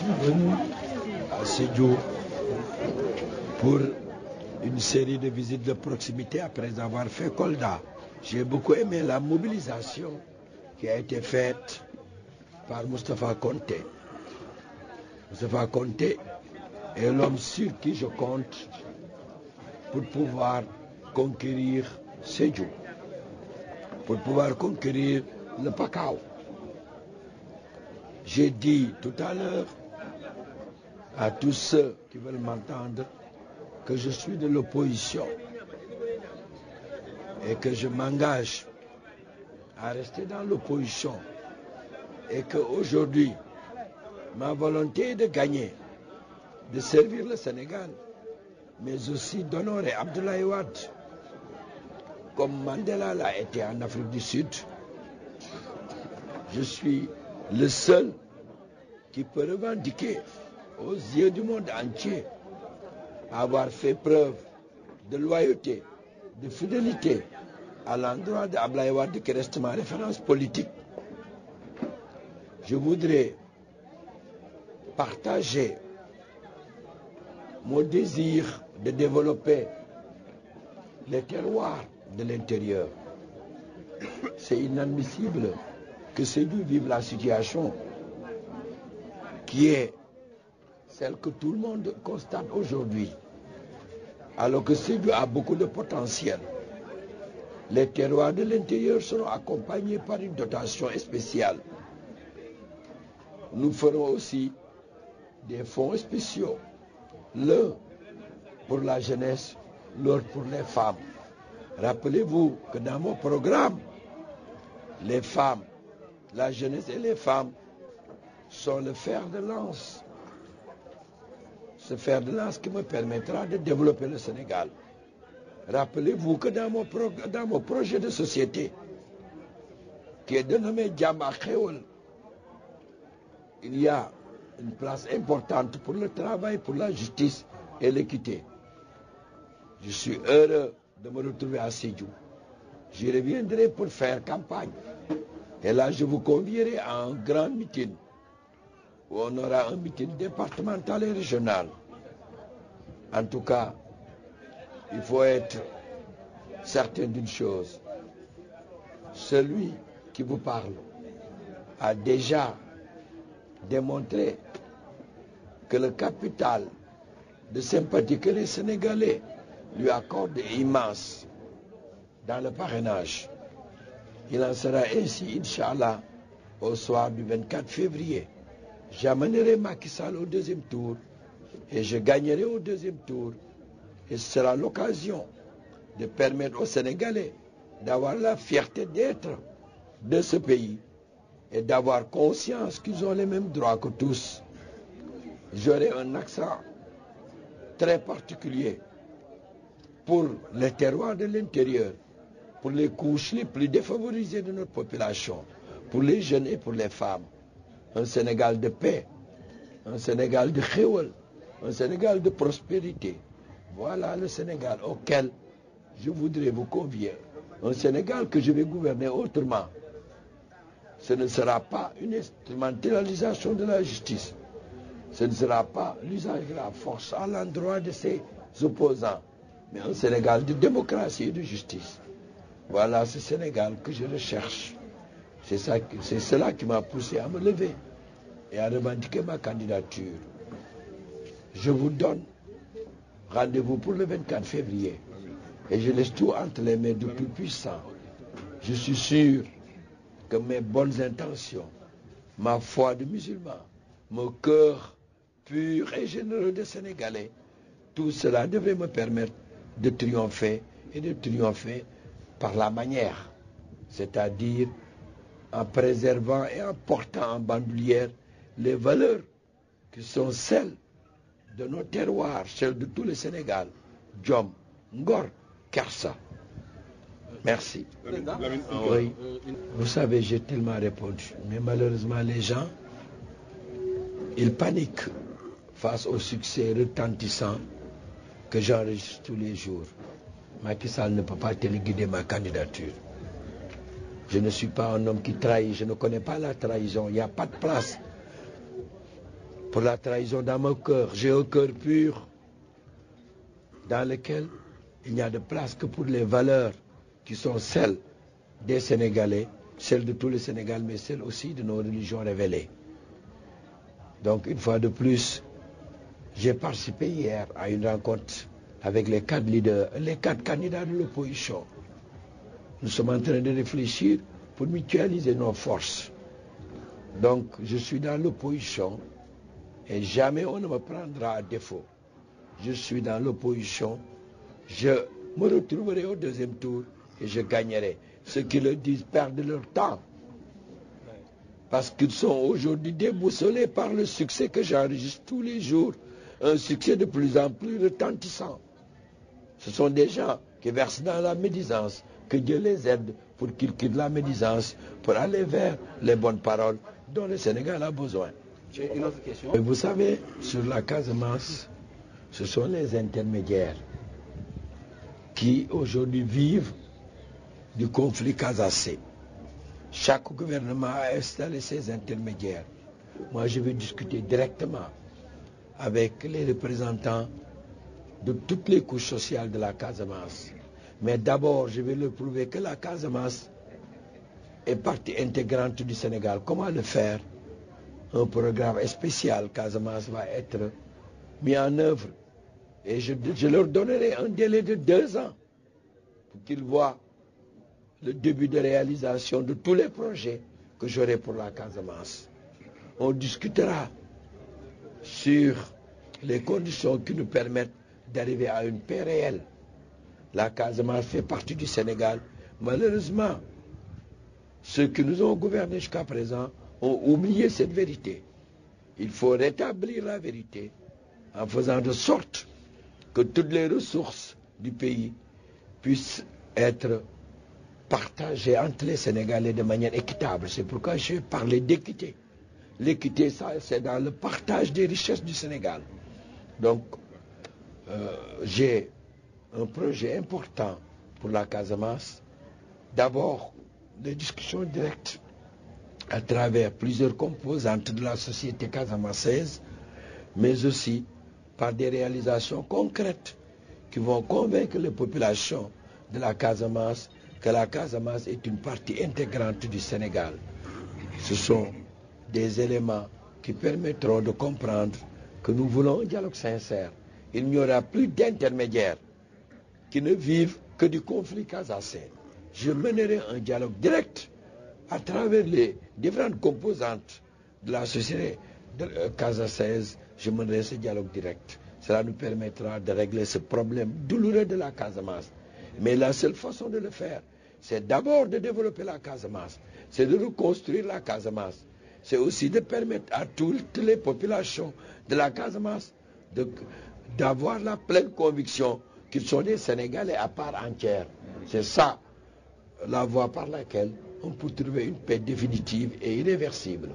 suis venu à Sédhiou pour une série de visites de proximité après avoir fait Kolda. J'ai beaucoup aimé la mobilisation qui a été faite par Moustapha Conté. Moustapha Conté est l'homme sur qui je compte pour pouvoir conquérir Sédhiou, pour pouvoir conquérir le Pakao. J'ai dit tout à l'heure à tous ceux qui veulent m'entendre que je suis de l'opposition et que je m'engage à rester dans l'opposition et qu'aujourd'hui, ma volonté est de gagner, de servir le Sénégal, mais aussi d'honorer Abdoulaye Wade, comme Mandela l'a été en Afrique du Sud. Je suis le seul qui peut revendiquer aux yeux du monde entier avoir fait preuve de loyauté, de fidélité à l'endroit d'Abdoulaye Wade qui reste ma référence politique. Je voudrais partager mon désir de développer les terroirs de l'intérieur. C'est inadmissible que Sédhiou vive la situation qui est celle que tout le monde constate aujourd'hui, alors que Sédhiou a beaucoup de potentiel. Les terroirs de l'intérieur seront accompagnés par une dotation spéciale. Nous ferons aussi des fonds spéciaux, l'un pour la jeunesse, l'autre pour les femmes. Rappelez-vous que dans mon programme, les femmes, la jeunesse et les femmes sont le fer de lance. Ce fer de lance qui me permettra de développer le Sénégal. Rappelez-vous que dans mon projet de société, qui est dénommé Jàmm ak Xéwal, il y a une place importante pour le travail, pour la justice et l'équité. Je suis heureux de me retrouver à Sédhiou. J'y reviendrai pour faire campagne. Et là, je vous convierai à un grand meeting, où on aura un meeting départemental et régional. En tout cas, il faut être certain d'une chose. Celui qui vous parle a déjà démontré que le capital de sympathie que les Sénégalais lui accordent est immense dans le parrainage. Il en sera ainsi, Inch'Allah, au soir du 24 février. J'amènerai Macky Sall au deuxième tour et je gagnerai au deuxième tour. Et ce sera l'occasion de permettre aux Sénégalais d'avoir la fierté d'être de ce pays et d'avoir conscience qu'ils ont les mêmes droits que tous. J'aurai un accent très particulier pour les terroirs de l'intérieur, pour les couches les plus défavorisées de notre population, pour les jeunes et pour les femmes. Un Sénégal de paix, un Sénégal de xéwal, un Sénégal de prospérité. Voilà le Sénégal auquel je voudrais vous convier. Un Sénégal que je vais gouverner autrement. Ce ne sera pas une instrumentalisation de la justice. Ce ne sera pas l'usage de la force à l'endroit de ses opposants, mais un Sénégal de démocratie et de justice. Voilà ce Sénégal que je recherche. C'est cela qui m'a poussé à me lever et à revendiquer ma candidature. Je vous donne rendez-vous pour le 24 février. Et je laisse tout entre les mains du plus puissant. Je suis sûr que mes bonnes intentions, ma foi de musulman, mon cœur pur et généreux de Sénégalais, tout cela devrait me permettre de triompher et de triompher par la manière, c'est-à-dire en préservant et en portant en bandoulière les valeurs qui sont celles de nos terroirs, celles de tout le Sénégal. Jom, Ngor, Kersa. Merci. Oui. Vous savez, j'ai tellement répondu, mais malheureusement les gens, ils paniquent face au succès retentissant que j'enregistre tous les jours. Macky Sall ne peut pas téléguider ma candidature. Je ne suis pas un homme qui trahit, je ne connais pas la trahison, il n'y a pas de place pour la trahison dans mon cœur. J'ai un cœur pur dans lequel il n'y a de place que pour les valeurs qui sont celles des Sénégalais, celles de tout le Sénégal, mais celles aussi de nos religions révélées. Donc, une fois de plus, j'ai participé hier à une rencontre avec les 4 leaders, les 4 candidats de l'opposition. Nous sommes en train de réfléchir pour mutualiser nos forces. Donc, je suis dans l'opposition et jamais on ne me prendra à défaut. Je suis dans l'opposition, je me retrouverai au deuxième tour et je gagnerai. Ceux qui le disent perdent leur temps parce qu'ils sont aujourd'hui déboussolés par le succès que j'enregistre tous les jours, un succès de plus en plus retentissant. Ce sont des gens qui versent dans la médisance, que Dieu les aide pour qu'ils quittent la médisance, pour aller vers les bonnes paroles dont le Sénégal a besoin. J'ai une autre question. Vous savez, sur la Casamance, ce sont les intermédiaires qui aujourd'hui vivent du conflit casacé. Chaque gouvernement a installé ses intermédiaires. Moi, je vais discuter directement avec les représentants de toutes les couches sociales de la Casamance. Mais d'abord, je vais leur prouver que la Casamance est partie intégrante du Sénégal. Comment le faire? Un programme spécial Casamance va être mis en œuvre. Et je leur donnerai un délai de 2 ans pour qu'ils voient le début de réalisation de tous les projets que j'aurai pour la Casamance. On discutera sur les conditions qui nous permettent d'arriver à une paix réelle. La Casamance fait partie du Sénégal. Malheureusement, ceux qui nous ont gouvernés jusqu'à présent ont oublié cette vérité. Il faut rétablir la vérité en faisant de sorte que toutes les ressources du pays puissent être partagées entre les Sénégalais de manière équitable. C'est pourquoi je parlais d'équité. L'équité, ça, c'est dans le partage des richesses du Sénégal. Donc, j'ai un projet important pour la Casamance. D'abord, des discussions directes à travers plusieurs composantes de la société casamançaise, mais aussi par des réalisations concrètes qui vont convaincre les populations de la Casamance que la Casamance est une partie intégrante du Sénégal. Ce sont des éléments qui permettront de comprendre que nous voulons un dialogue sincère. Il n'y aura plus d'intermédiaires qui ne vivent que du conflit casacé. Je mènerai un dialogue direct à travers les différentes composantes de la société casaçaise. Je mènerai ce dialogue direct. Cela nous permettra de régler ce problème douloureux de la Casamance. Mais la seule façon de le faire, c'est d'abord de développer la Casamance, c'est de reconstruire la Casamance. C'est aussi de permettre à toutes les populations de la Casamance d'avoir la pleine conviction qu'ils sont des Sénégalais à part entière. C'est ça la voie par laquelle on peut trouver une paix définitive et irréversible.